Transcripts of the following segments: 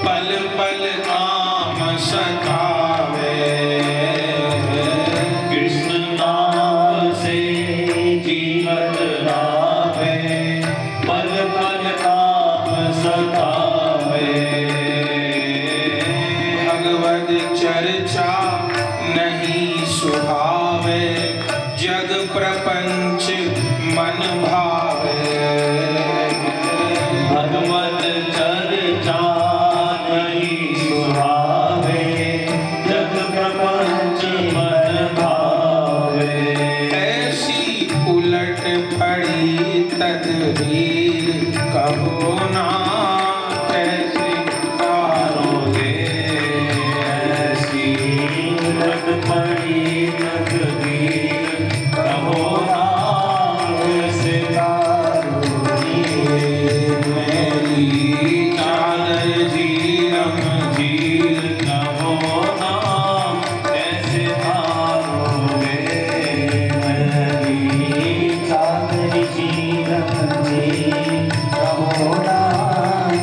पल पल काम सतावे। कृष्ण नाम से जीवन लावे, पल पल काम सतावे। भगवद चर्चा नहीं सुहावे, जग प्रपंच मन भावे। भगवत चर्चा नहीं सुहावे, जग प्रपंच मन भावे। ऐसी उलट पड़ी तदबीर कहो ना कैसे तारोगे। ऐसी उलट पड़ी तकदीर कहो ना कैसे तारोगे। मेरी चादर झीलम झील कहो ना कैसे तारोगे। मेरी चादर झीलम झील कहो ना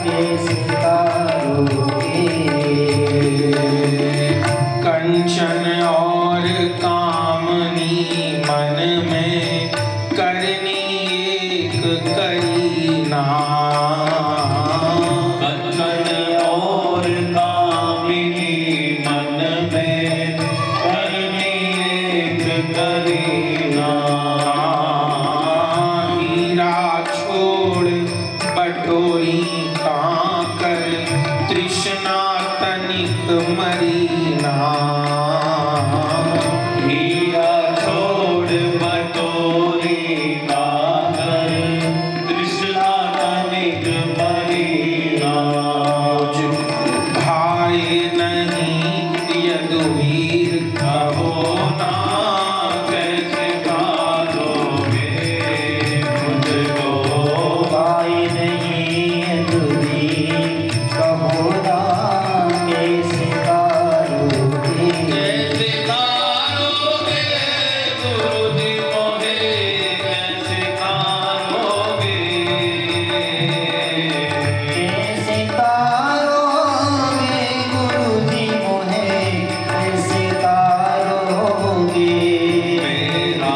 कैसे तारोगे। कंचन और कामनी मन में करनी एक करीना। कंचन और कामिनी मन में करनी एक करीना। हीरा छोड़ बटोरी कांकर तृष्णा तनिक मरीना। हीरा छोड़ बटोरी काकर तृष्णा तनिक मरीना। भाई नहीं यदुवीर कहो ना कैसे तारोगे। मुझको भाई नहीं दूरी, कहो ना कैसे तारोगे। कैसे तारोगे गुरु जी मोहे, कैसे तारोगे। कैसे तारोगे गुरु जी मोहे, कैसे तारोगे। मेरा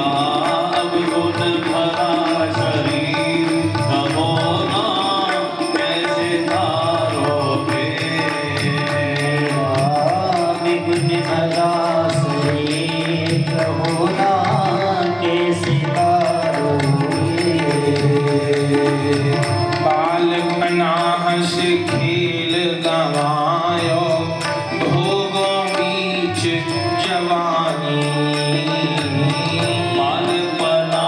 अब गुण भरा शरीर, कहो ना कैसे तारोगे। गुण भरा शरीर, कहो ना कैसे तारोगे। बालपना हंस खेल गवायो, भोगों बीच जवानी। बालपना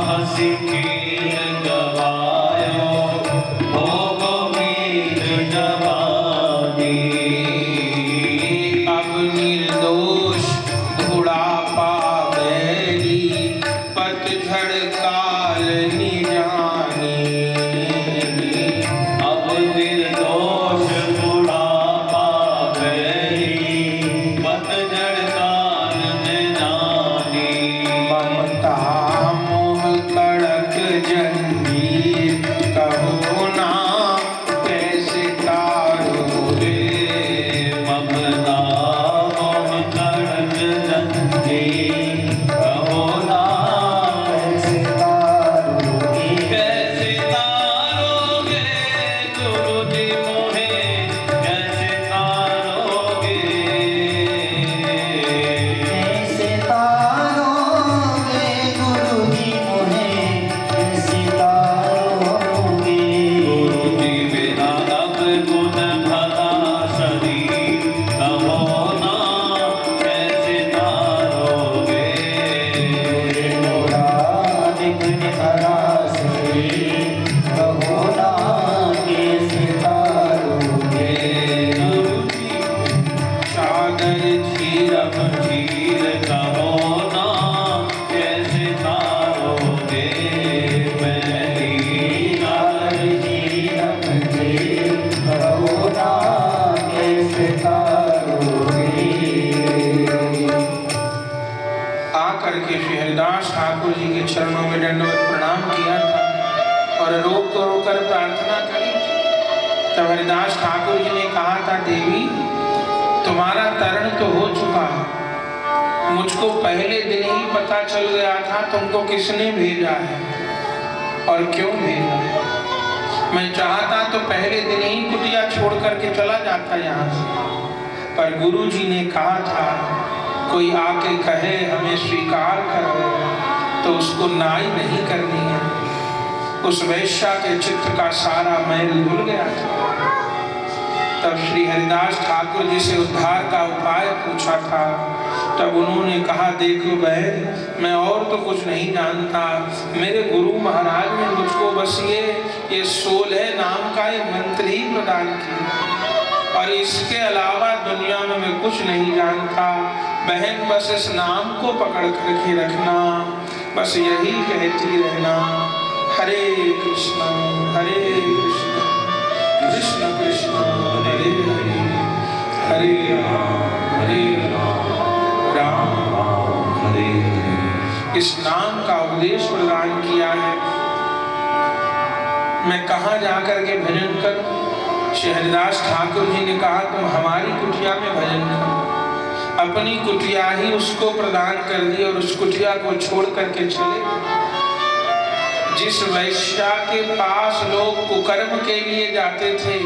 हंसी खेल गवायो, भोगों बीच जवानी। अब निर्दोष बुढ़ापा बैरी, पतझड़ काल निजानी। अब निर्दोष बुढ़ापा बैरी, पतझड़ काल न जानी। ममता मोह कड़क जंजीर, कहो ना कैसे तारोगे। ममता मोह कड़क जंजीर, कहो ना कैसे तारोगे। कैसे तारोगे गुरु जी मोहे, कैसे तारोगे। कैसे तारोगे गुरु जी मोहे, कैसे तारोगे। गुरु जी बिना अब गुण भरा शरीर, कहो ना कैसे तारोगे। मोरा गुण भरा शरीर, कहो ना कैसे तारोगे। गुरु जी चादर झीलम झील कहो ना कैसे तारोगे। मेरी चादर झीलम झील, कहो ना कैसे तारोगे। आकर के श्री हरिदास ठाकुर जी के चरणों में दंडवत प्रणाम किया था और रोक कर प्रार्थना करी। तब हरिदास ठाकुर जी ने कहा तो हो चुका है, मुझको पहले दिन ही पता चल गया था तुमको किसने भेजा है और क्यों भेजा है। मैं चाहता तो पहले दिन ही कुटिया छोड़ करके चला जाता यहाँ से, पर गुरु जी ने कहा था कोई आके कहे हमें स्वीकार करो तो उसको नाई नहीं करनी है। उस वैश्या के चित्त का सारा मैल धुल गया था। तब श्री हरिदास ठाकुर जी से उद्धार का उपाय पूछा था। तब उन्होंने कहा देखो बहन, मैं और तो कुछ नहीं जानता, मेरे गुरु महाराज ने मुझको बस ये 16 नाम का एक मंत्र ही प्रदान किया और इसके अलावा दुनिया में मैं कुछ नहीं जानता। बहन बस इस नाम को पकड़ करके रखना, बस यही कहती रहना हरे कृष्णा कृष्ण कृष्ण हरे हरे, हरे राम राम राम हरे हरे। इस नाम का उपदेश प्रदान किया है। मैं कहाँ जाकर के भजन करूं? श्री हरिदास ठाकुर जी ने कहा तुम हमारी कुटिया में भजन करो। अपनी कुटिया ही उसको प्रदान कर दी और उस कुटिया को छोड़ करके चले। जिस वैश्या के पास लोग कुकर्म के लिए जाते थे,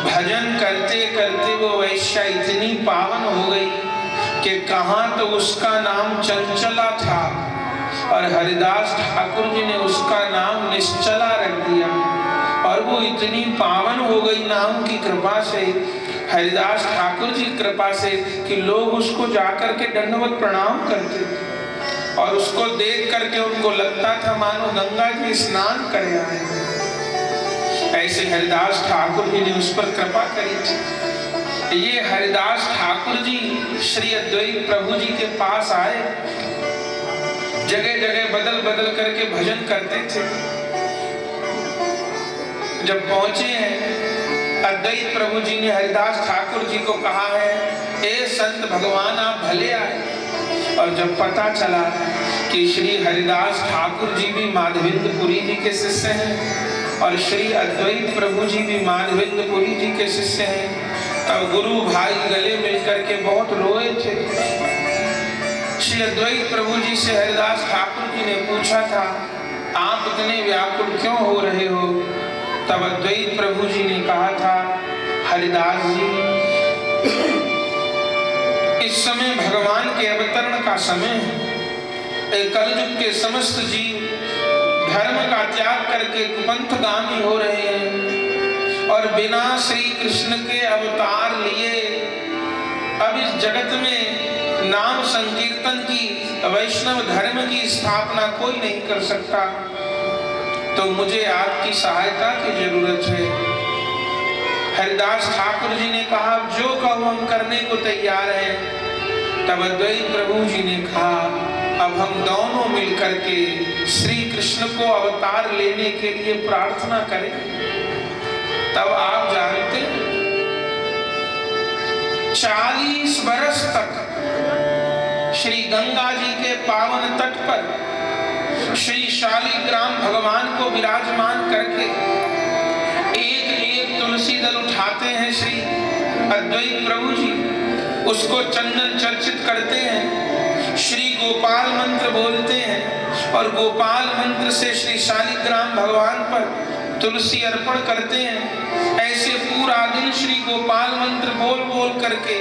भजन करते करते वो वैश्या इतनी पावन हो गई कि कहाँ तो उसका नाम चंचला था और हरिदास ठाकुर जी ने उसका नाम निश्चला रख दिया और वो इतनी पावन हो गई नाम की कृपा से, हरिदास ठाकुर जी की कृपा से, कि लोग उसको जाकर के दंडवत प्रणाम करते और उसको देख करके उनको लगता था मानो गंगा जी स्नान करे आए। ऐसे हरिदास ठाकुर जी ने उस पर कृपा करी थी। ये हरिदास ठाकुर जी श्री अद्वैत प्रभु जी के पास आए, जगह जगह बदल बदल करके भजन करते थे। जब पहुंचे हैं, अद्वैत प्रभु जी ने हरिदास ठाकुर जी को कहा है ए संत भगवान आप भले आए। और जब पता चला कि श्री हरिदास ठाकुर जी भी माधवेंद्रपुरी जी के शिष्य हैं और श्री अद्वैत प्रभु जी भी माधवेंद्रपुरी जी के शिष्य हैं, तब गुरु भाई गले मिलकर के बहुत रोए थे। श्री अद्वैत प्रभु जी से हरिदास ठाकुर जी ने पूछा था आप इतने व्याकुल क्यों हो रहे हो? तब अद्वैत प्रभु जी ने कहा था हरिदास जी इस समय भगवान के अवतरण का समय है। कलयुग के समस्त जीव धर्म का त्याग करके कुपंथगामी हो रहे हैं और बिना श्री कृष्ण के अवतार लिए अब इस जगत में नाम संकीर्तन की, वैष्णव धर्म की स्थापना कोई नहीं कर सकता। तो मुझे आपकी सहायता की जरूरत है। हरिदास ठाकुर जी ने कहा जो कहो हम करने को तैयार हैं। तब अद्वैत प्रभु जी ने कहा अब हम दोनों मिलकर के श्री कृष्ण को अवतार लेने के लिए प्रार्थना करें। तब आप जानते हैं 40 बरस तक श्री गंगा जी के पावन तट पर श्री शालिग्राम भगवान को विराजमान करके एक एक तुलसी दल उठाते हैं श्री अद्वैत प्रभु जी, उसको चंदन चर्चित करते हैं, श्री गोपाल मंत्र बोलते हैं और गोपाल मंत्र से श्री शालिग्राम भगवान पर तुलसी अर्पण करते हैं। ऐसे पूरा दिन श्री गोपाल मंत्र बोल बोल करके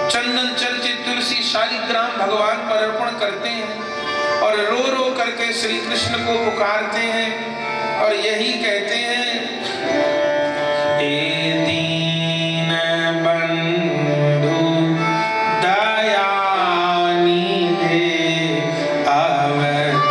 चंदन चर्चित तुलसी शालिग्राम भगवान पर अर्पण करते हैं और रो रो करके श्री कृष्ण को पुकारते हैं और यही कहते हैं ए दीन बंधु दयानिधे अवतार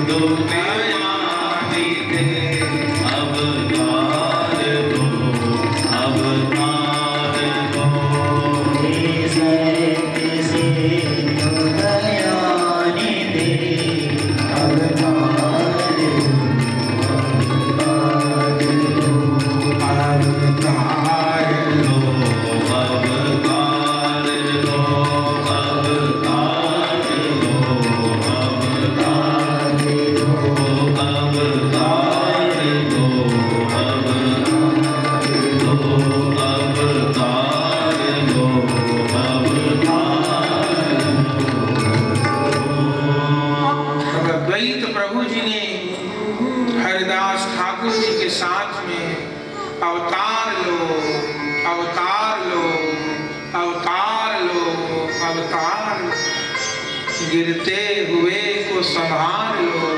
दुनियानी दे अवतार लो अवतार लो कैसे दुनियानी दे अवतार लो अवतार लो अवतार लो अवतार लो अवतार लो अवतार लो अवतार लो अवतार लो द्वैत प्रभु जी ने हरिदास ठाकुर जी के साथ में अवतार लो अवतार लो अवतार लो अवतार लो, गिरते हुए को संभाल लो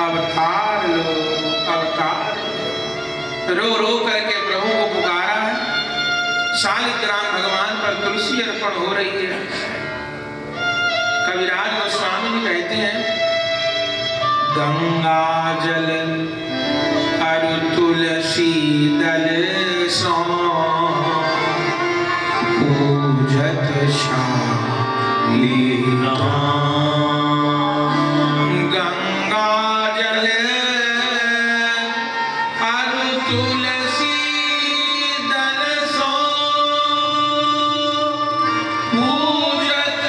अवतार लो अवतार लो। रो रो करके प्रभु को पुकारा है। शालिग्राम भगवान पर तुलसी अर्पण हो रही है। कविराज गोस्वामी जी कहते हैं गंगा जल अरु तुलसी दल सो पूजत शालिग्राम। गंगा जल अरु तुलसी दल सो पूजत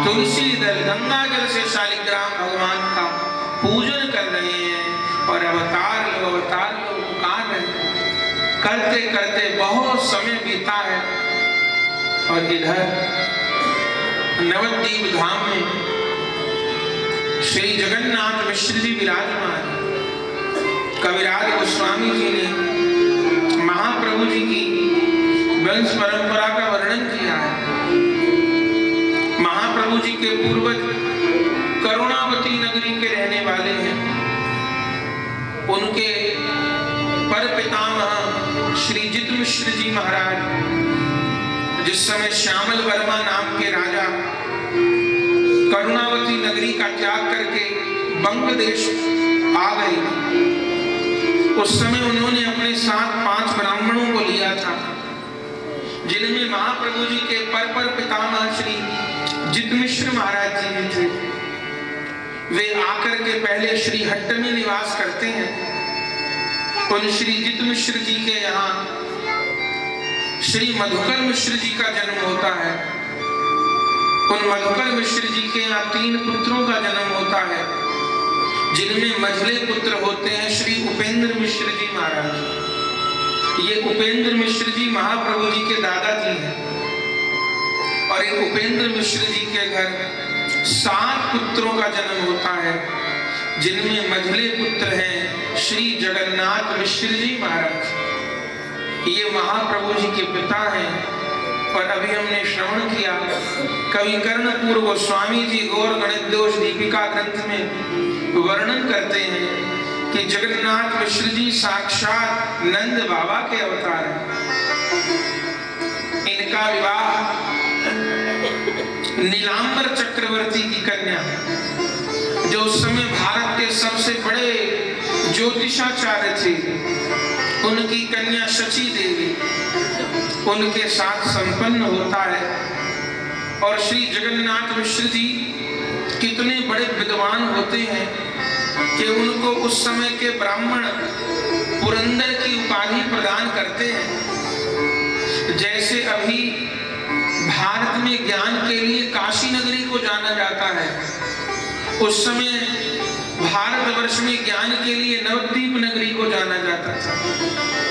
तुलसी दल गंगा जल से शालिग्राम भगवान का पूजन कर रहे हैं और अवतार लो पुकार रहे हैं। करते करते बहुत समय बीता है और इधर नवद्वीप धाम में श्री जगन्नाथ मिश्र जी विराजमान। कविराज गोस्वामी जी ने महाप्रभु जी की वंश परंपरा का वर्णन किया है। महाप्रभु जी के पूर्वज करुणावती नगरी के रहने वाले हैं। उनके पर पितामह श्री जित मिश्र जी महाराज जिस समय श्यामल वर्मा नाम के राजा करुणावती नगरी का त्याग करके बंग देश आ गए, उस समय उन्होंने अपने साथ 5 ब्राह्मणों को लिया था, जिनमें महाप्रभु जी के पर पितामह श्री जित मिश्र महाराज जी भी थे। वे आकर के पहले श्री हट्ट में निवास करते हैं। उन श्री जित मिश्र जी के यहाँ श्री मधुकर मिश्र जी का जन्म होता है। उन मधुकर मिश्र जी के यहाँ 3 पुत्रों का जन्म होता है, जिनमें मझले पुत्र होते हैं श्री उपेंद्र मिश्र जी महाराज। ये उपेंद्र मिश्र जी महाप्रभु जी के दादाजी हैं और एक उपेंद्र मिश्र जी के घर 7 पुत्रों का जन्म होता है, जिनमें मझले पुत्र हैं श्री जगन्नाथ मिश्र जी महाराज। ये महाप्रभु जी के पिता हैं। और अभी हमने श्रवण किया कवि कर्णपूर गोस्वामी जी गौर गणित दोष दीपिका ग्रंथ में वर्णन करते हैं कि जगन्नाथ मिश्र जी साक्षात नंद बाबा के अवतार हैं। इनका विवाह नीलांबर चक्रवर्ती की कन्या, जो उस समय भारत के सबसे बड़े ज्योतिषाचार्य थे, उनकी कन्या शची देवी, उनके साथ संपन्न होता है। और श्री जगन्नाथ मिश्र जी कितने बड़े विद्वान होते हैं कि उनको उस समय के ब्राह्मण पुरंदर की उपाधि प्रदान करते हैं। जैसे अभी भारत में ज्ञान के लिए काशी नगरी को जाना जाता है, उस समय भारतवर्ष में ज्ञान के लिए नवद्वीप नगरी को जाना जाता था।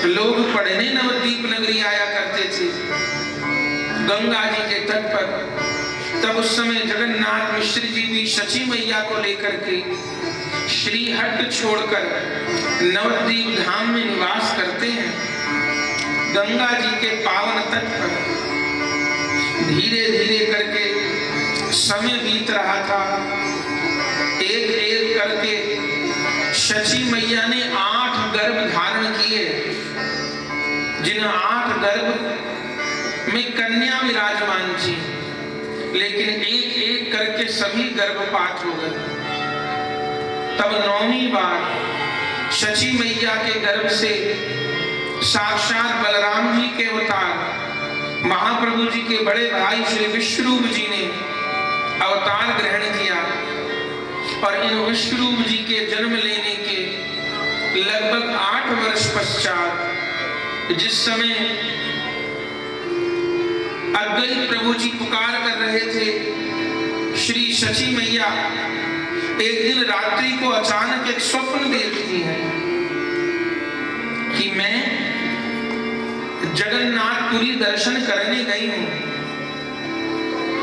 लोग पढ़ने नवद्वीप नगरी आया करते थे गंगा जी के तट पर। तब उस समय जगन्नाथ मिश्र जी भी शची मैया को लेकर के श्रीहट्ट छोड़कर नवद्वीप धाम में निवास करते हैं। गंगा जी के पावन तट पर धीरे धीरे करके समय बीत रहा था। एक एक करके शची मैया ने 8 गर्भ धारण किए, जिन 8 गर्भ में कन्या विराजमान थी, लेकिन एक एक करके सभी गर्भपात हो गए। तब 9वीं बार शची मैया के गर्भ से साक्षात बलराम जी के अवतार महाप्रभु जी के बड़े भाई श्री विश्वरूप जी ने अवतार ग्रहण किया। और इन विश्वरूप जी के जन्म लेने के लगभग 8 वर्ष पश्चात, जिस समय अद्वैत प्रभु जी पुकार कर रहे थे, श्री शची मैया एक दिन रात्रि को अचानक एक स्वप्न देखती है कि मैं जगन्नाथपुरी दर्शन करने गई हूं।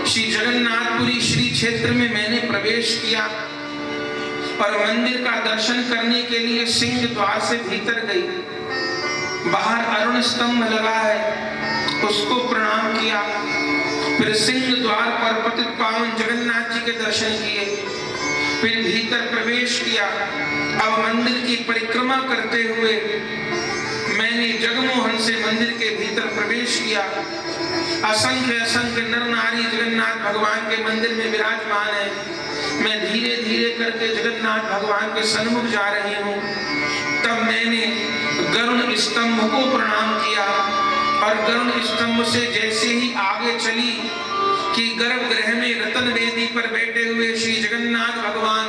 श्री जगन्नाथपुरी श्री क्षेत्र में मैंने प्रवेश किया और मंदिर का दर्शन करने के लिए सिंह द्वार से भीतर गई। बाहर अरुण स्तंभ लगा है, उसको प्रणाम किया। फिर सिंह द्वार पर पतित पावन जगन्नाथ जी के दर्शन किए। फिर भीतर प्रवेश किया। अब मंदिर की परिक्रमा करते हुए मैंने जगमोहन से मंदिर के भीतर प्रवेश किया। असंख्य असंख्य नर नारी जगन्नाथ भगवान के मंदिर में विराजमान है। मैं धीरे धीरे करके जगन्नाथ भगवान के सन्मुख जा रही हूँ। तब मैंने गरुड़ स्तंभ को प्रणाम किया और गरुड़ स्तंभ से जैसे ही आगे चली कि गर्भगृह में रतन वेदी पर बैठे हुए श्री जगन्नाथ भगवान,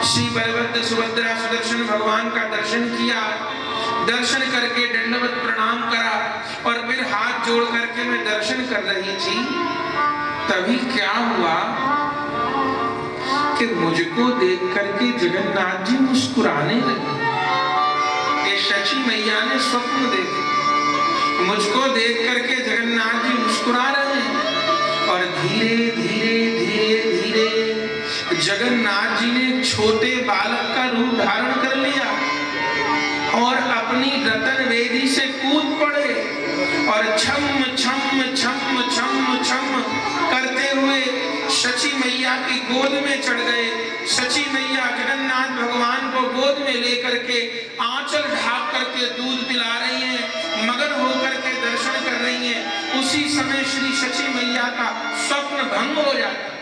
श्री बलभद्र सुभद्रा सुदर्शन भगवान का दर्शन किया। दर्शन करके दंडवत प्रणाम करा और फिर हाथ जोड़ करके मैं दर्शन कर रही थी। तभी क्या हुआ कि मुझको देख करके जगन्नाथ जी मुस्कुराने लगे। ये शची मैया ने स्वप्न देखे, मुझको देख करके जगन्नाथ जी मुस्कुरा रहे हैं। और धीरे धीरे धीरे धीरे जगन्नाथ जी ने छोटे बालक का रूप धारण कर लिया और अपनी रतन वेदी से कूद पड़े और छम छम छम छम छम करते हुए शची मैया की गोद में चढ़ गए। शची मैया जगन्नाथ भगवान को गोद में लेकर के आंचल ढाक करके दूध पिला रही हैं, मगन होकर के दर्शन कर रही हैं। उसी समय श्री शची मैया का स्वप्न भंग हो जाता।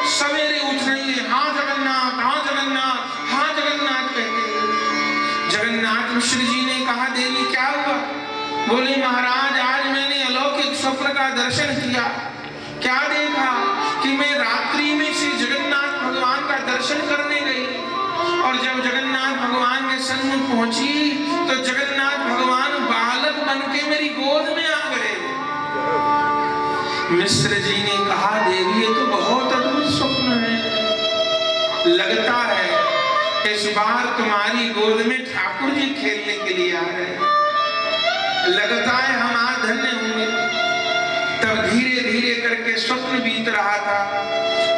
सवेरे उठ रही है, हाँ जगन्नाथ, हाँ जगन्नाथ, हाँ जगन्नाथ कहते हैं। जगन्नाथ मिश्र जी ने कहा, देवी क्या हुआ? बोले महाराज, आज मैंने अलौकिक स्वप्न का दर्शन किया। क्या देखा कि मैं रात्रि में श्री जगन्नाथ भगवान का दर्शन करने गई और जब जगन्नाथ भगवान के सन्मुख पहुंची तो जगन्नाथ भगवान बालक बनके मेरी गोद में आ गए। मिश्र जी ने कहा, देवी ये तो बहुत अद्भुत स्वप्न है। लगता है इस बार तुम्हारी गोद में ठाकुर जी खेलने के लिए आ रहे। लगता है हम आज धन्य होंगे। तब धीरे धीरे करके स्वप्न बीत रहा था।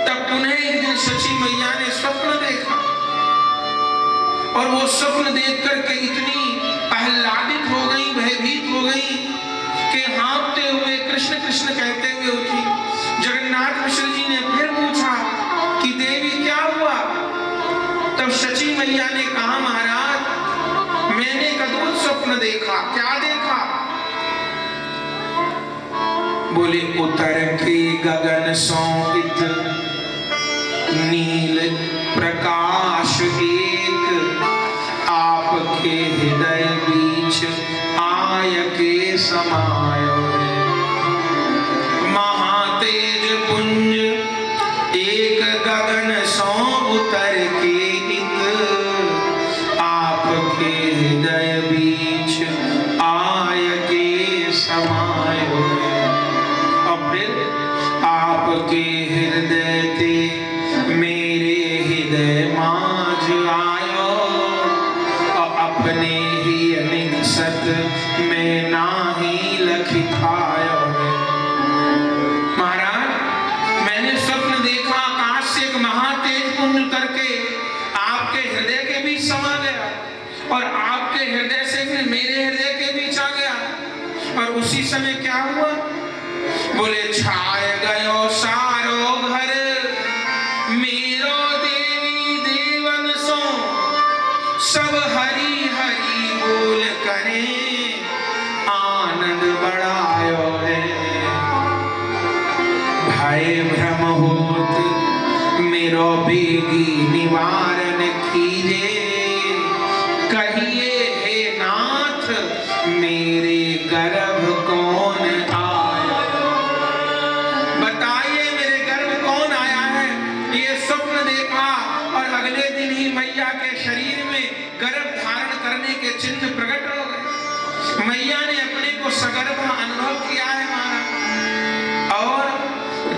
तब पुनः एक दिन शची मैया ने स्वप्न देखा और वो स्वप्न देख करके इतनी आह्लादित हो गई, भयभीत हो गई कि हाँफते हुए कृष्ण कृष्ण कहते हुए उठी। जगन्नाथ मिश्र जी ने फिर पूछा कि देवी क्या हुआ? तब शची मैया ने कहा, महाराज मैंने एक अद्भुत स्वप्न देखा। क्या देखा? बोले, उतर के गगन सौंपित नील प्रकाश एक आपके हृदय बीच आय के समायो। महातेज पुंज एक गगन सौ उतर के आपके हृदय बीच आय के समायो। और फिर आपके हृदय ते मेरे हृदय माझ आयो और अपने ही अनिकसत में नाही लखिखायो। महाराज मैंने स्वप्न देखा, आकाश से एक महातेज पुंज उतर के आपके हृदय के बीच समा गया और आपके हृदय से फिर मेरे हृदय के बीच आ गया। और उसी समय क्या हुआ? बोले, छाया जाए भ्रम होत मेरो बेगी निवारण कीजे, कहिए हे नाथ मेरे गर्भ कौन आया। बताइए मेरे गर्भ कौन आया है। ये स्वप्न देखा और अगले दिन ही मैया के शरीर में गर्भ धारण करने के चिन्ह प्रकट हो गए। मैया ने अपने को सगर्भ अनुभव किया है माना। और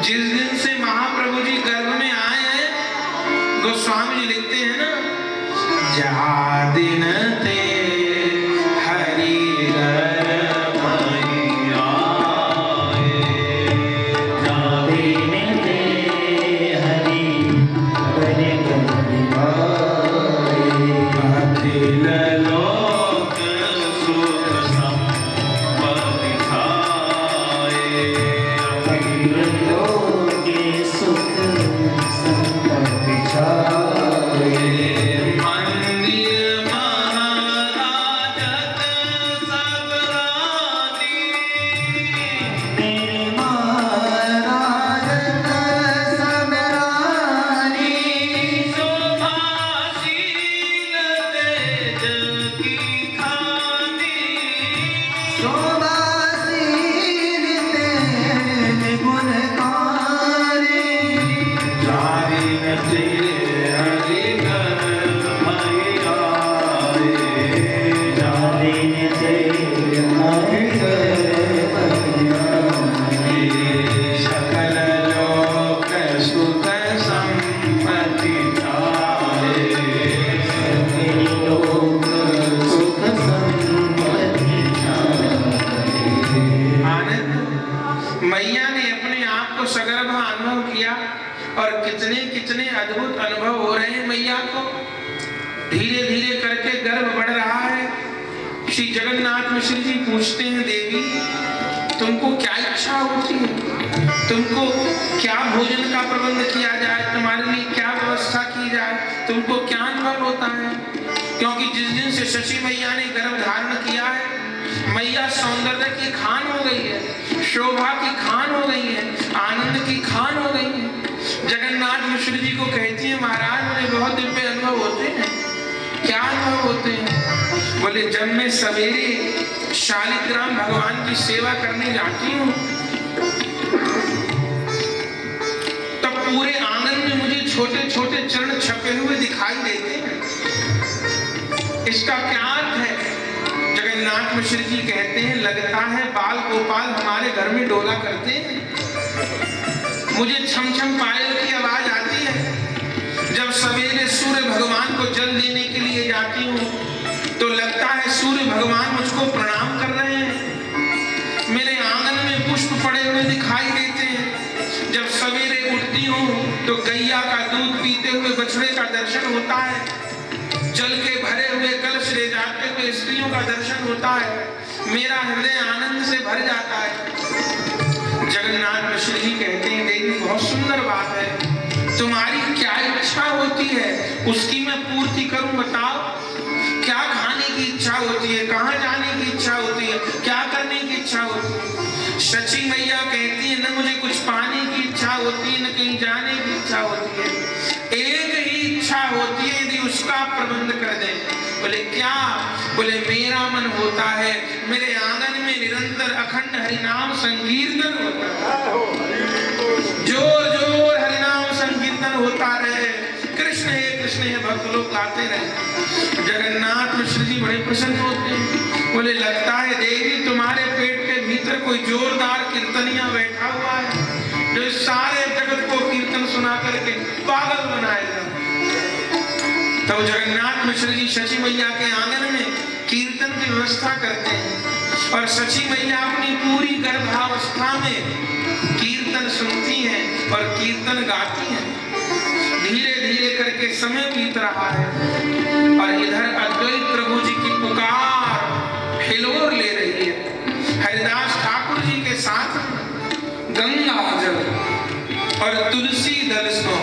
जिस दिन से महाप्रभु जी गर्भ में आए हैं, गोस्वामी जी लिखते हैं ना, जा दिन ते हरि गर्भ में आए, जा दिन ते हरि गर्भ में आए, अखिल लोक सुख संपत्ति छाए, अखिल लोक सुख संपत्ति छाए, मंदिर महाराजत सब रानी, मेरे महाराज सब रानी, शोभाशील तेज की खानी, शोभाशील तेज गुणकारी, जारिन ते हरि गर्भ में आए, जालिन ते हरि गर्भ में आए, सकल लोक सुख संपत्ति छाए। सभी लोक सुख संपत्ति छाए। आनंद मैया ने अपने आप को सगर्भ अनुभव किया और कितने कितने अद्भुत अनुभव हो रहे हैं मैया को। धीरे धीरे करके गर्भ बढ़ रहा है। श्री जगन्नाथ मिश्र जी पूछते हैं, देवी तुमको क्या इच्छा होती है, तुमको क्या भोजन का प्रबंध किया जाए, तुम्हारे लिए क्या व्यवस्था की जाए, तुमको क्या अनुभव होता है। क्योंकि जिस दिन से शशि मैया ने गर्भ धारण किया है, मैया सौंदर्य की खान हो गई है, शोभा की खान हो गई है, आनंद की खान हो गई है। जगन्नाथ मिश्र जी को कहती है, महाराज मुझे बहुत दिव्य अनुभव होते हैं। क्या अनुभव होते हैं? बोले जब मैं सवेरे शालिग्राम भगवान की सेवा करने जाती हूँ, तब पूरे आंगन में मुझे छोटे छोटे चरण छपे हुए दिखाई देते हैं। इसका क्या अर्थ है? जगन्नाथ मिश्र जी कहते हैं, लगता है बाल गोपाल हमारे घर में डोला करते हैं। मुझे छम छम पायल की आवाज आती है। जब सवेरे सूर्य भगवान को जल देने के लिए जाती हूँ, तो लगता है सूर्य भगवान मुझको प्रणाम कर रहे हैं। मेरे आंगन में पुष्प पड़े हुए दिखाई देते हैं। जब सवेरे उठती हूँ तो गैया का दूध पीते हुए बछड़े का दर्शन होता है। जल के भरे हुए कलश ले जाते हुए स्त्रियों का दर्शन होता है। मेरा हृदय आनंद से भर जाता है। जगन्नाथ मिश्र जी कहते हैं, देवी बहुत सुंदर बात है, तुम्हारी क्या इच्छा होती है उसकी मैं पूर्ति करूं, बताओ। क्या खाने की इच्छा होती है, कहाँ जाने की इच्छा होती है, क्या करने की इच्छा होती है। शची मैया कहती है, न मुझे कुछ पाने की इच्छा होती है, न कहीं जाने की इच्छा होती है। एक ही इच्छा होती है, यदि उसका प्रबंध कर दे। बोले क्या? बोले मेरा मन होता है मेरे आंगन में निरंतर अखंड हरिनाम संकीर्तन होता है। जोर जोर हरिनाम संकीर्तन होता रहे, कृष्ण है भक्त लोग गाते रहे। जगन्नाथ मिश्र जी बड़े प्रसन्न होते हैं। बोले लगता है देवी तुम्हारे पेट के भीतर कोई जोरदार कीर्तनिया बैठा हुआ है, जो इस सारे जगत को कीर्तन सुना करके पागल बनाएगा। तब जगन्नाथ मिश्र जी शची मैया के आंगन में कीर्तन की व्यवस्था करते हैं और शची मैया अपनी पूरी गर्भावस्था में कीर्तन सुनती हैं और कीर्तन गाती हैं। धीरे धीरे करके समय बीत रहा है और इधर अद्वैत प्रभु जी की पुकार हिलोर ले रही है। हरिदास ठाकुर जी के साथ गंगा जल और तुलसी दल सो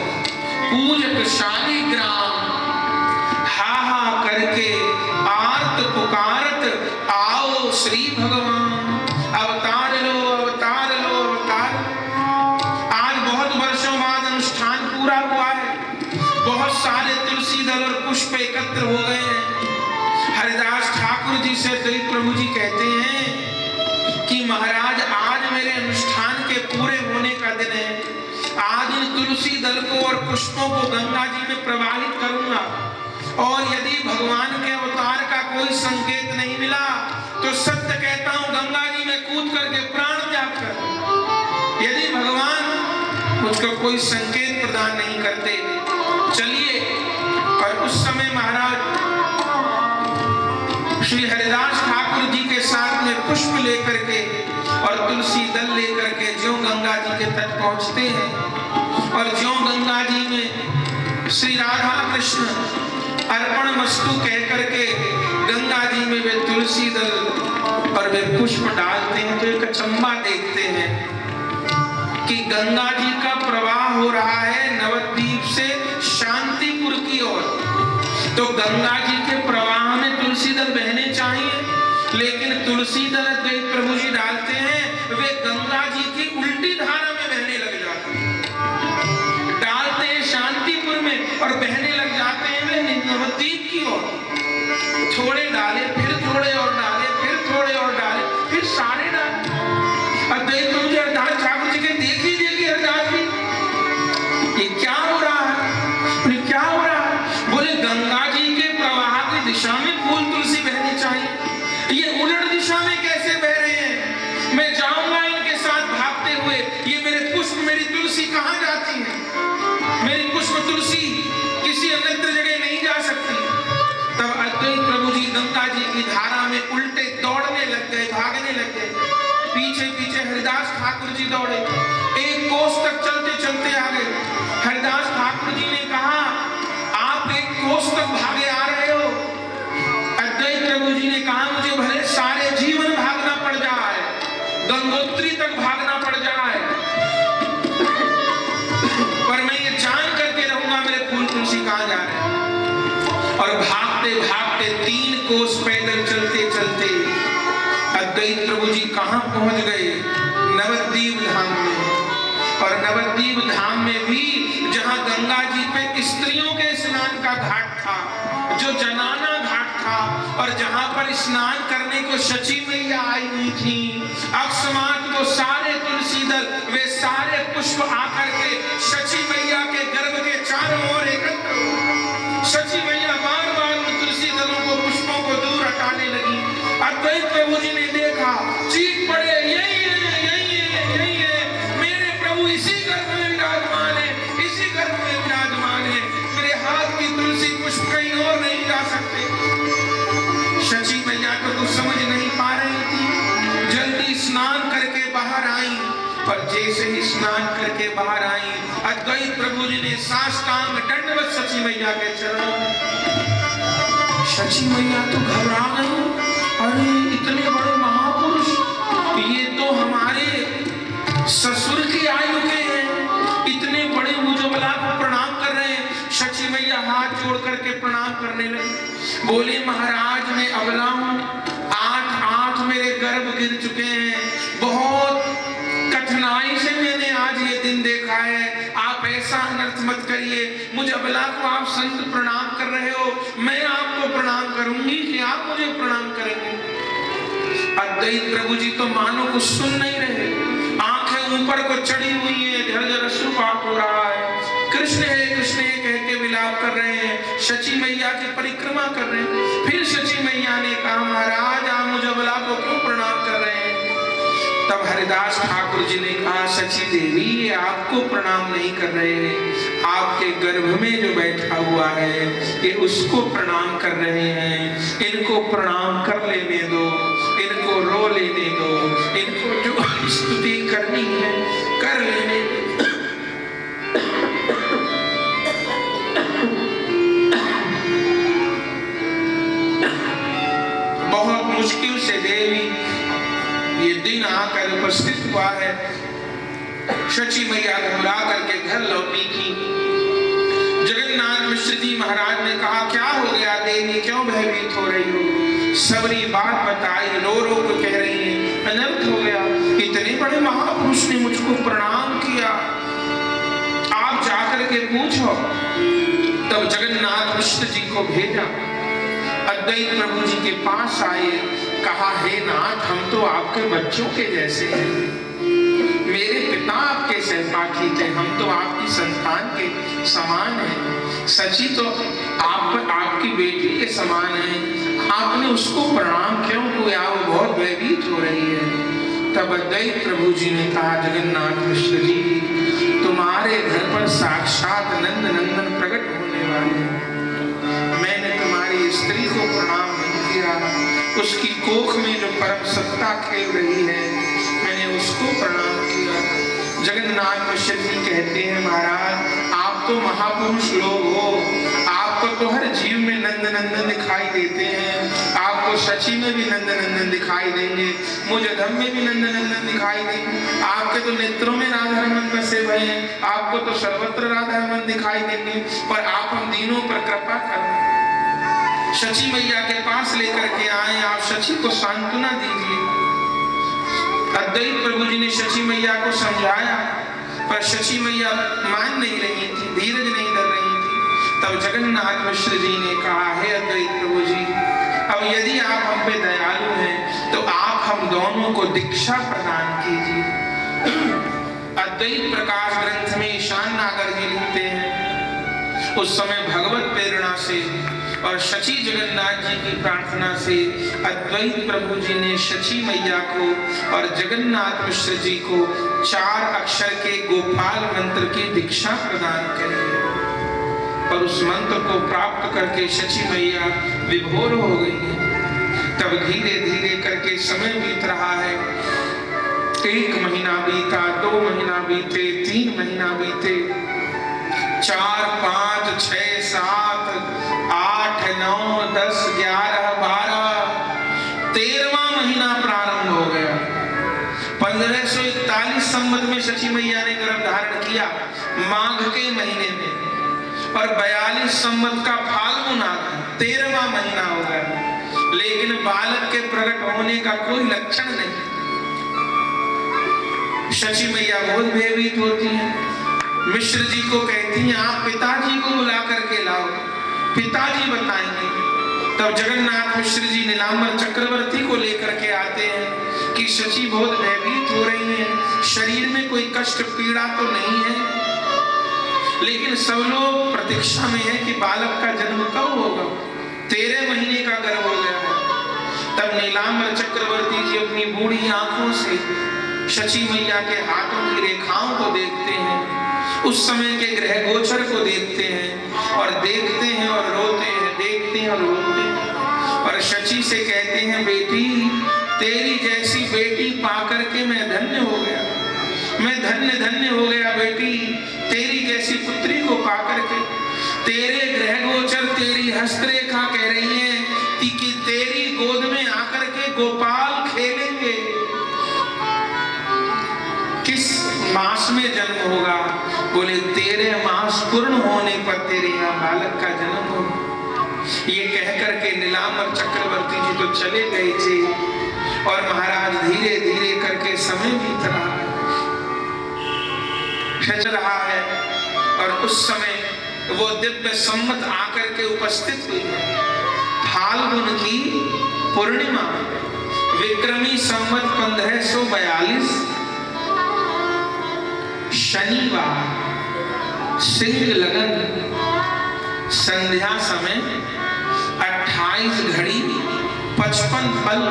पूजक शालिग्राम हा हा करके आर्त पुकारत आओ श्री भगवान, अवतार लो अवतार लो अवतार। आज बहुत सारे तुलसी दल और पुष्प एकत्र हो गए हैं। हरिदास ठाकुर जी से अद्वैत प्रभु जी कहते हैं कि महाराज आज मेरे अनुष्ठान के पूरे होने का दिन है। आज इन तुलसी दल को और पुष्पों को गंगा जी में प्रवाहित करूंगा, और यदि भगवान के अवतार का कोई संकेत नहीं मिला तो सत्य कहता हूं गंगा जी में कूद करके प्राण त्याग कर। यदि भगवान मुझको कोई संकेत प्रदान नहीं करते, चलिए। और उस समय महाराज श्री हरिदास ठाकुर जी के साथ में पुष्प लेकर के और तुलसी दल लेकर के ज्यों गंगा जी के तट पहुंचते हैं, और ज्यों गंगा जी में श्री राधा कृष्ण अर्पण मस्तु कह करके गंगा जी में वे तुलसी दल और वे पुष्प डालते हैं, तो एक अचंबा देखते हैं कि गंगा जी का प्रवाह हो रहा है नवद्वीप से शांतिपुर की ओर। तो गंगा जी के प्रवाह में तुलसी दल बहने चाहिए, लेकिन तुलसी दल अद्वैत प्रभु जी डालते हैं वे गंगा जी की उल्टी धारा में बहने लग जाते हैं। डालते हैं शांतिपुर में और बहने लग जाते हैं वे नवद्वीप की ओर। थोड़े डाले, फिर थोड़े और डाले, फिर थोड़े और डाले, फिर सारे डाले। अद्वैत प्रभु जी हरिदास ठाकुर जी के देखिए हरिदास जी, ये क्या हो रहा है? क्या हो रहा है? बोले गंगा जी के प्रवाह की दिशा में फूल तुलसी बहनी चाहिए, ये उलट दिशा में कैसे बह रहे हैं? मैं जाऊंगा इनके साथ भागते हुए, ये मेरे पुष्प, मेरी तुलसी कहां जाती है? मेरी पुष्प तुलसी किसी अन्यत्र जगह नहीं जा सकती। तब अद्वैत प्रभु जी गंगा जी की धारा में उल्टे दौड़ने लग गए, भागने लग गए। पीछे पीछे हरिदास ठाकुर जी दौड़े, एक कोस तक चलते चलते आ गए। हरिदास ठाकुर जी ने कहा आप एक कोस तक भागे आ रहे हो। अद्वैत प्रभु जी ने कहा मुझे भले सारे जीवन भागना पड़ जाए, गंगोत्री तक भागना पड़ जाए, पर मैं ये जान करके रहूंगा मेरे फूल तुलसी कहां जा रहे हैं। और भागते भागते 3 कोस पैदल चलते चलते अद्वैत प्रभु जी कहां पहुंच गए? नवद्वीप धाम में। और नवद्वीप धाम में भी जहां गंगा जी पे स्त्रियों के स्नान का घाट था, जो जनाना घाट था, और जहां पर स्नान करने को शची मैया आई हुई थी, अकस्मात वो सारे तुलसी दल, वे सारे पुष्प आकर के शची मैया के गर्भ के चारों ओर एकत्र हो। शची मैया बार बार उन तुलसी दलों को, पुष्पों को दूर हटाने लगी। अद्वैत प्रभु जी ने देखा, चीख पड़े, यही है, यही है, यही है, मेरे प्रभु इसी गर्भ में विराजमान है, इसी गर्भ में विराजमान है, मेरे हाथ की तुलसी पुष्प कहीं और नहीं जा सकते। शची मैया तो कुछ समझ नहीं पा रही थी, जल्दी स्नान करके बाहर आई, और जैसे ही स्नान करके बाहर आई, अद्वैत प्रभु जी ने साष्टांग दंडवत शची मैया के चरणों में। शची मैया तो घबरा गई, अरे इतने बड़े महापुरुष, ये तो हमारे ससुर की आयु के हैं, इतने बड़े मुजबला को प्रणाम कर रहे हैं। शची मैया हाथ जोड़ करके प्रणाम करने लगी। बोले महाराज मैं अबला हूं, 8 मेरे गर्भ गिर चुके हैं, बहुत कठिनाई से मैंने आज ये दिन देखा है, आप ऐसा अनर्थ मत करिए, मुझ अबला को आप संत प्रणाम कर रहे हो, मैं आपको प्रणाम करूंगी कि आप मुझे प्रणाम करेंगे? अद्वैत प्रभु जी तो मानो कुछ सुन नहीं रहे, आंखें ऊपर को चढ़ी हुई है, झरझर अश्रुपात हो रहा है, कृष्ण है कह के विलाप कर रहे हैं, शची मैया की परिक्रमा कर रहे हैं। फिर शची मैया ने कहा महाराज आप मुझ अबला को क्यों प्रणाम कर रहे हैं? तब हरिदास ठाकुर जी ने कहा शची देवी ये आपको प्रणाम नहीं कर रहे हैं, आपके गर्भ में जो बैठा हुआ है ये उसको प्रणाम कर रहे हैं, इनको प्रणाम कर लेने दो, इनको रो लेने दो, इनको जो स्तुति करनी है कर लेने दो। बहुत मुश्किल से देवी ये दिन आकर उपस्थित हुआ है। शची मैया घबरा करके घर लौटी थी। जगन्नाथ मिश्र जी महाराज ने कहा क्या हो गया देवी, क्यों भयभीत हो रही हो? सबरी बात बताई, रो रो को कह रही है अनर्थ हो गया, इतने बड़े महापुरुष ने मुझको प्रणाम किया, आप जाकर के पूछ पूछो। तब जगन्नाथ मिश्र जी को भेजा, अद्वैत प्रभु जी के पास आए, कहा हे नाथ, हम तो आपके बच्चों के जैसे हैं, मेरे पिता आपके सहपाठी थे, हम तो आपकी संतान के समान हैं, सची तो आपकी बेटी के समान है, आपने उसको प्रणाम क्यों किया, वो बहुत भयभीत हो रही है। तब अद्वैत प्रभु जी ने कहा, जगन्नाथ मिश्र जी, तुम्हारे घर पर साक्षात नंद नंदन प्रकट होने वाले हैं, मैंने तुम्हारी स्त्री को प्रणाम नहीं किया, उसकी कोख में जो परम सत्ता खेल रही है मैंने उसको प्रणाम किया। जगन्नाथ मिश्र जी कहते हैं, महाराज आप तो महापुरुष लोग हो, आपको तो हर जीव में नंद नंदन दिखाई देते हैं, आपको सची में भी नंद नंदन दिखाई देंगे, मुझे धम में भी नंद नंदन दिखाई देंगे, आपके तो नेत्रों में राधा रमन बसे हुए हैं, आपको तो सर्वत्र राधा रमन दिखाई देंगे, पर आप हम दीनों पर कृपा करें, शची मैया के पास लेकर के आए, आप शची को सांत्वना दीजिए। अद्वैत प्रभु जी ने शची मैया को समझाया, पर शची मैया मान नहीं रही थी, धीरज नहीं धर रही थी। तब जगन्नाथ मिश्र जी ने कहा, हे अद्वैत प्रभु जी, अब यदि आप हम पे दयालु हैं तो आप हम दोनों को दीक्षा प्रदान कीजिए। अद्वैत प्रकाश ग्रंथ में ईशान नागर जी लिखते हैं, उस समय भगवत प्रेरणा से और शची जगन्नाथ जी की प्रार्थना से अद्वैत प्रभु जी ने शची मैया को और जगन्नाथ मिश्र जी को 4 अक्षर के गोपाल मंत्र की दीक्षा प्रदान करी, और उस मंत्र को प्राप्त करके शची मैया विभोर हो गई है। तब धीरे धीरे करके समय बीत रहा है, 1 महीना बीता, 2 महीना बीते, 3 महीना बीते, 4, 5, 6, 7, 8, 9, 10, 11, 12, 13वां महीना प्रारंभ हो गया। 1541 संवत में शची मैया ने गर्भ धारण किया, माघ के महीने में, और 42 संवत का फाल्गुन आ गया, 13वां महीना हो गया, लेकिन बालक के प्रकट होने का कोई लक्षण नहीं। शची मैया बहुत भयभीत होती है, मिश्र जी को कहती हैं, आप पिताजी को बुला करके लाओ, पिताजी बताएंगे। तब जगन्नाथ मिश्र जी नीलांबर चक्रवर्ती को लेकर के आते हैं कि शची बहुत भयभीत हो रही है, शरीर में कोई कष्ट पीड़ा तो नहीं है, लेकिन सब लोग प्रतीक्षा में है कि बालक का जन्म कब होगा, 13 महीने का गर्भ हो गया है। तब नीलांबर चक्रवर्ती जी अपनी बूढ़ी आंखों से शची मैया के हाथों की रेखाओं को देखते हैं, उस समय के ग्रह गोचर को देखते हैं, और देखते हैं और रोते हैं, देखते हैं और रोते हैं, और शची से कहते हैं, बेटी तेरी जैसी बेटी पाकर के मैं धन्य हो गया, मैं धन्य धन्य हो गया बेटी, तेरी जैसी पुत्री को पाकर के। तेरे ग्रह गोचर, तेरी हस्तरेखा कह रही है कि तेरी गोद में आकर के गोपाल खेलेंगे। किस मास में जन्म होगा? बोले 13 मास पूर्ण होने पर तेरे यहाँ बालक का जन्म होगा। ये कहकर के नीलांबर चक्रवर्ती जी तो चले गए थे, और महाराज धीरे धीरे करके समय बीत रहा है, चल रहा है, और उस समय वो दिव्य संवत आकर के उपस्थित हुई है, फाल्गुन की पूर्णिमा, विक्रमी संवत 1542, शनिवार, सिंह लगन, संध्या समय 28:55 पल,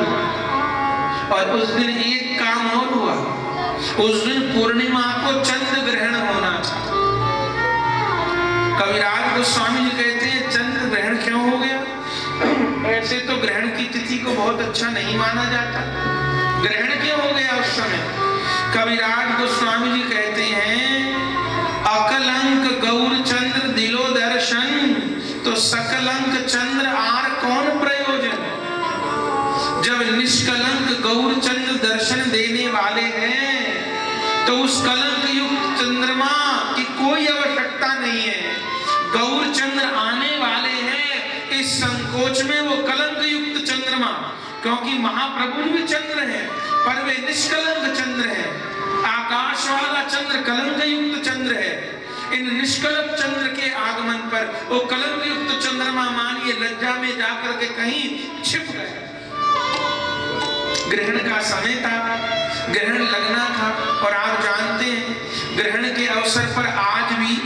और उस दिन एक काम और हुआ, उस दिन पूर्णिमा को चंद्र ग्रहण होना था। कविराज गोस्वामी जी कहते हैं, चंद्र ग्रहण क्यों हो गया? ऐसे तो ग्रहण की तिथि को बहुत अच्छा नहीं माना जाता, ग्रहण क्यों हो गया उस समय? कविराज गोस्वामी जी कहते हैं, अकलंक गौर चंद्र दिलो दर्शन, तो सकलंक चंद्र आर कौन प्रयोजन। जब निष्कलंक गौर चंद्र दर्शन देने वाले हैं तो उस कलंक युक्त चंद्रमा की कोई आवश्यकता नहीं है। गौर चंद्र आने वाले हैं, इस संकोच में वो कलंक युक्त चंद्रमा, क्योंकि महाप्रभु भी चंद्र है पर वे निष्कलंक चंद्र है, आकाश वाला चंद्र कलंक युक्त चंद्र है, इन निष्कलंक चंद्र के आगमन पर वो कलंक युक्त चंद्रमा मानिए लज्जा में जाकर के कहीं छिप गए। ग्रहण का समय था, ग्रहण लगना था, और आप जानते हैं ग्रहण के अवसर पर आज भी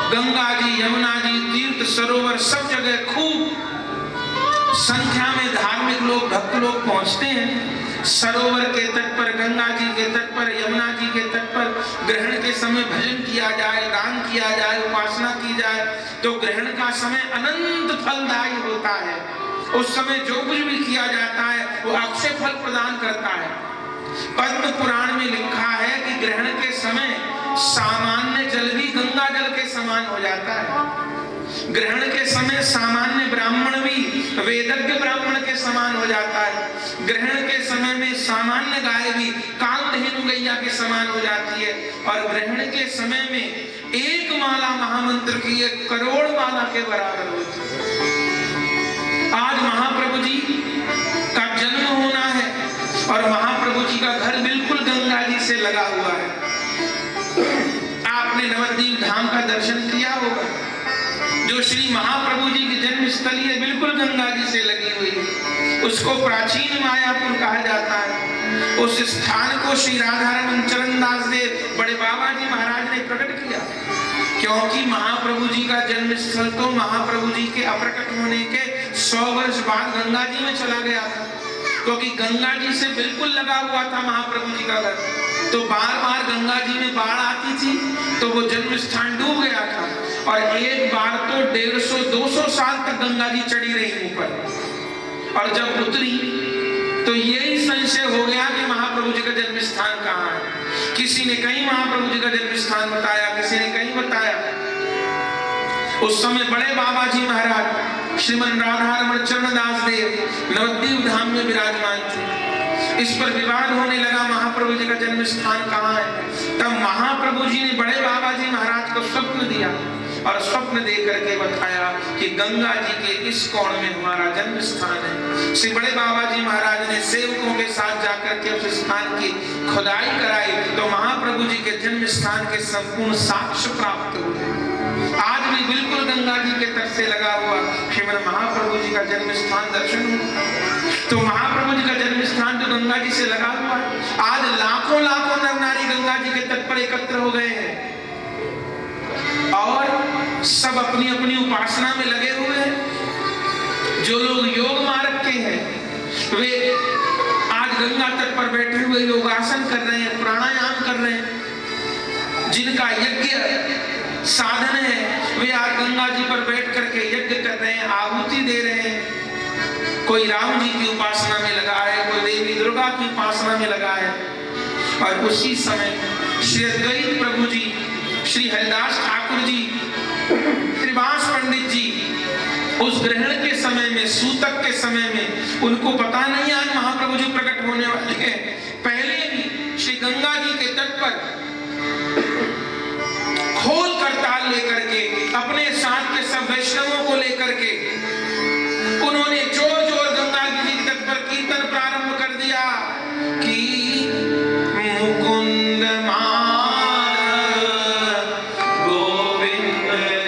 गंगा जी, यमुना जी, तीर्थ सरोवर सब जगह खूब संख्या में धार्मिक लोग, भक्त लोग पहुंचते हैं। सरोवर के तट पर, गंगा जी के तट पर, यमुना जी के तट पर ग्रहण के समय भजन किया जाए, दान किया जाए, उपासना की जाए तो ग्रहण का समय अनंत फलदायी होता है। उस समय जो कुछ भी किया जाता है वो अक्षय फल प्रदान करता है। पद्म पुराण में लिखा है कि ग्रहण के समय सामान्य जल भी गंगा जल के समान हो जाता है। ग्रहण के समय सामान्य ब्राह्मण भी वेदज्ञ ब्राह्मण के समान हो जाता है। ग्रहण के समय में सामान्य गाय भी कामधेनु गैया के समान हो जाती है। और ग्रहण के समय में एक माला महामंत्र की 1 करोड़ माला के बराबर होती है। आज महाप्रभु जी का जन्म होना है और महाप्रभु जी का घर बिल्कुल गंगा जी से लगा हुआ है। आपने नवद्वीप धाम का दर्शन किया होगा, जो श्री महाप्रभु जी की जन्म स्थली है बिल्कुल गंगा जी से लगी हुई है। उसको प्राचीन मायापुर कहा जाता है। उस स्थान को श्री राधारमण चरण दास देव बड़े बाबा जी महाराज ने प्रकट किया, क्योंकि महाप्रभु जी का जन्म स्थल तो महाप्रभु जी के अप्रकट होने के 100 वर्ष बाद गंगा जी में चला गया था, क्योंकि गंगा जी से बिल्कुल लगा हुआ था महाप्रभु जी का घर। तो बार बार गंगा जी में बाढ़ आती थी तो वो जन्म स्थान डूब गया था, और एक बार तो 150-200 साल तक गंगा जी चढ़ी रही ऊपर। और जब उतरी तो यही संशय हो गया कि महाप्रभु जी का जन्म स्थान कहाँ है। किसी ने कहीं महाप्रभु जी का जन्म स्थान बताया, किसी ने कहीं बताया। उस समय बड़े बाबा जी महाराज श्रीमन राधारमण चरण दास देव नवद्वीप धाम में विराजमान थे। इस पर विवाद होने लगा महाप्रभु जी का जन्म स्थान कहाँ है। तब महाप्रभु जी ने बड़े बाबा जी महाराज को स्वप्न दिया, और स्वप्न दे करके बताया कि गंगा जी के इस कोण में हमारा जन्म स्थान है। श्री बड़े बाबा जी महाराज ने सेवकों के साथ जाकर के उस स्थान की खुदाई कराई तो महाप्रभु जी के जन्म स्थान के संपूर्ण साक्ष्य प्राप्त हुए। आज भी बिल्कुल गंगा जी के तट से लगा हुआ श्रीमन महाप्रभु जी का जन्म स्थान दर्शन हुआ। तो महाप्रभु जी का जन्म स्थान जो गंगा जी से लगा हुआ है, आज लाखों लाखों नर नारी गंगा जी के तट पर एकत्र हो गए हैं और सब अपनी अपनी उपासना में लगे हुए हैं। जो लोग योग मार्ग के हैं वे आज गंगा तट पर बैठे हुए योगासन कर रहे हैं, प्राणायाम कर रहे हैं। जिनका यज्ञ साधन है वे आज गंगा जी पर बैठ करके यज्ञ कर रहे हैं, आहुति दे रहे हैं। कोई राम जी की उपासना में लगा है, कोई देवी दुर्गा की उपासना में लगा है। और उसी समय श्री अद्वैत प्रभु जी, श्री हरिदास ठाकुर जी, श्रीवास पंडित जी उस ग्रहण के समय में, सूतक के समय में उनको पता नहीं आज महाप्रभु जी प्रकट होने वाले हैं। पहले ही श्री गंगा जी के तट पर खोल करताल लेकर के अपने साथ के सब वैष्णवों को लेकर के उन्होंने जोर जोर गंगा जी के तट पर कीर्तन प्रारंभ कर दिया कि मुकुंद हरि हरि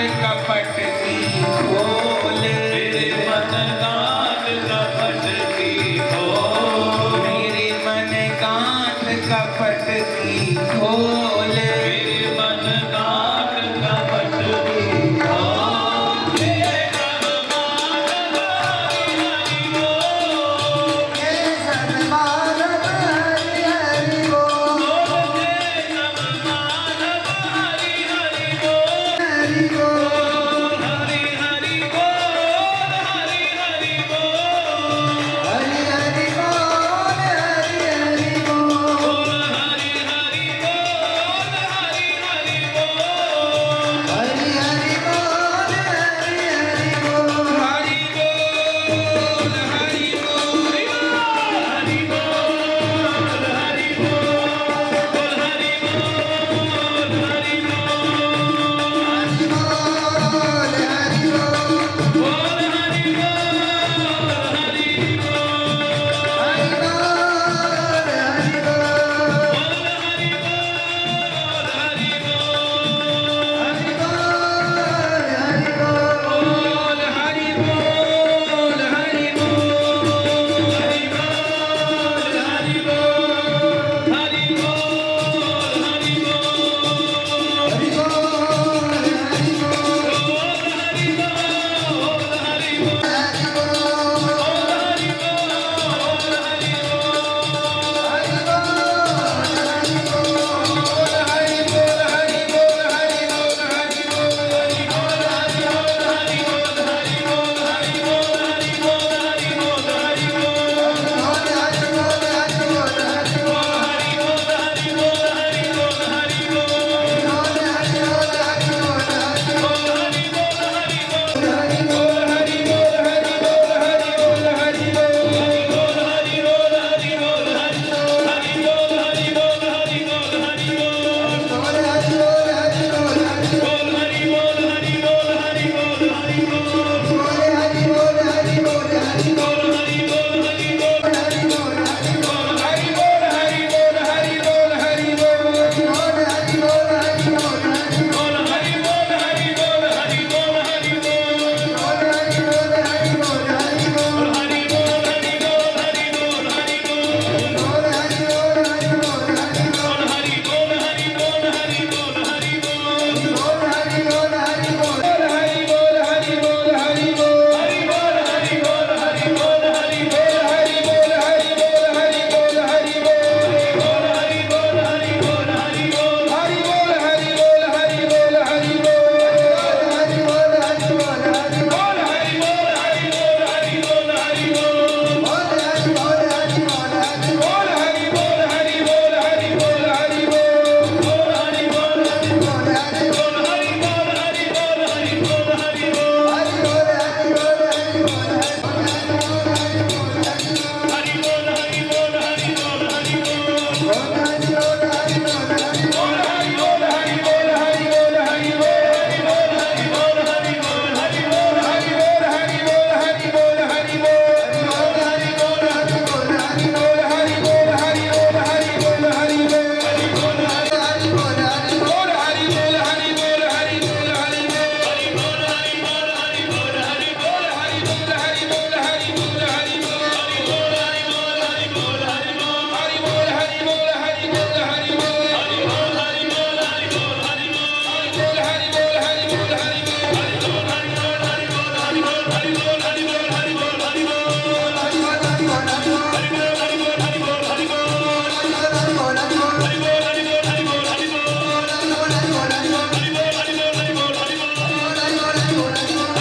कपट की खोले